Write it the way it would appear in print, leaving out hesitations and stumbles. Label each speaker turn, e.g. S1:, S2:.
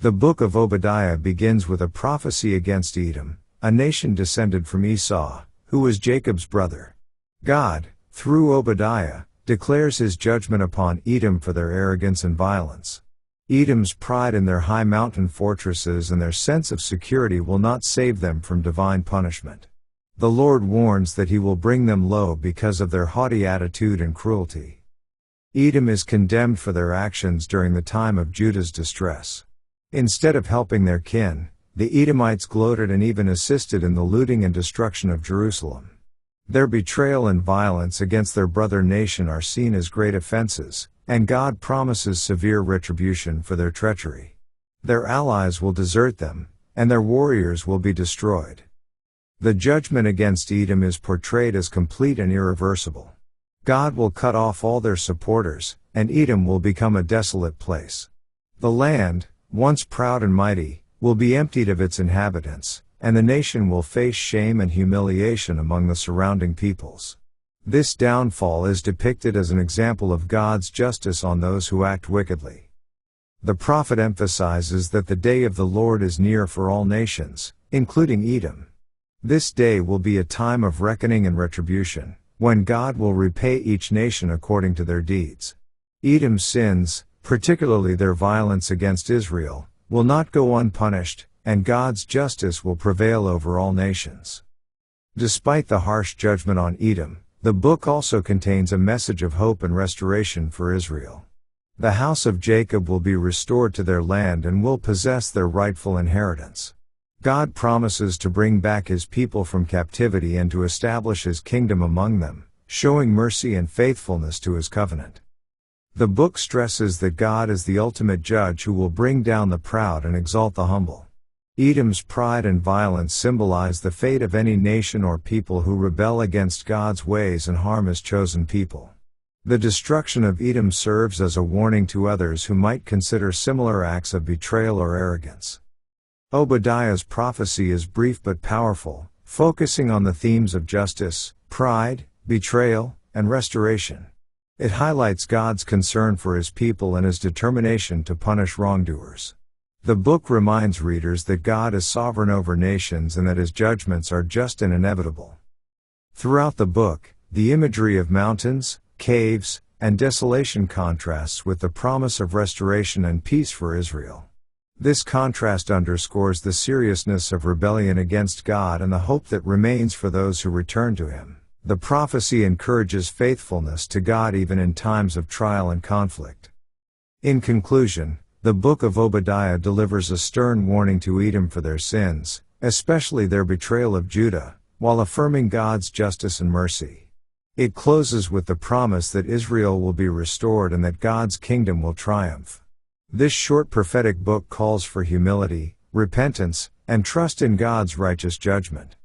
S1: The book of Obadiah begins with a prophecy against Edom, a nation descended from Esau, who was Jacob's brother. God, through Obadiah, declares his judgment upon Edom for their arrogance and violence. Edom's pride in their high mountain fortresses and their sense of security will not save them from divine punishment. The Lord warns that he will bring them low because of their haughty attitude and cruelty. Edom is condemned for their actions during the time of Judah's distress. Instead of helping their kin, the Edomites gloated and even assisted in the looting and destruction of Jerusalem. Their betrayal and violence against their brother nation are seen as great offenses, and God promises severe retribution for their treachery. Their allies will desert them, and their warriors will be destroyed. The judgment against Edom is portrayed as complete and irreversible. God will cut off all their supporters, and Edom will become a desolate place. The land, once proud and mighty, will be emptied of its inhabitants, and the nation will face shame and humiliation among the surrounding peoples. This downfall is depicted as an example of God's justice on those who act wickedly. The prophet emphasizes that the day of the Lord is near for all nations, including Edom. This day will be a time of reckoning and retribution, when God will repay each nation according to their deeds. Edom's sins, particularly their violence against Israel, will not go unpunished, and God's justice will prevail over all nations. Despite the harsh judgment on Edom, the book also contains a message of hope and restoration for Israel. The house of Jacob will be restored to their land and will possess their rightful inheritance. God promises to bring back his people from captivity and to establish his kingdom among them, showing mercy and faithfulness to his covenant. The book stresses that God is the ultimate judge who will bring down the proud and exalt the humble. Edom's pride and violence symbolize the fate of any nation or people who rebel against God's ways and harm his chosen people. The destruction of Edom serves as a warning to others who might consider similar acts of betrayal or arrogance. Obadiah's prophecy is brief but powerful, focusing on the themes of justice, pride, betrayal, and restoration. It highlights God's concern for his people and his determination to punish wrongdoers. The book reminds readers that God is sovereign over nations and that his judgments are just and inevitable. Throughout the book, the imagery of mountains, caves, and desolation contrasts with the promise of restoration and peace for Israel. This contrast underscores the seriousness of rebellion against God and the hope that remains for those who return to him. The prophecy encourages faithfulness to God even in times of trial and conflict. In conclusion, the book of Obadiah delivers a stern warning to Edom for their sins, especially their betrayal of Judah, while affirming God's justice and mercy. It closes with the promise that Israel will be restored and that God's kingdom will triumph. This short prophetic book calls for humility, repentance, and trust in God's righteous judgment.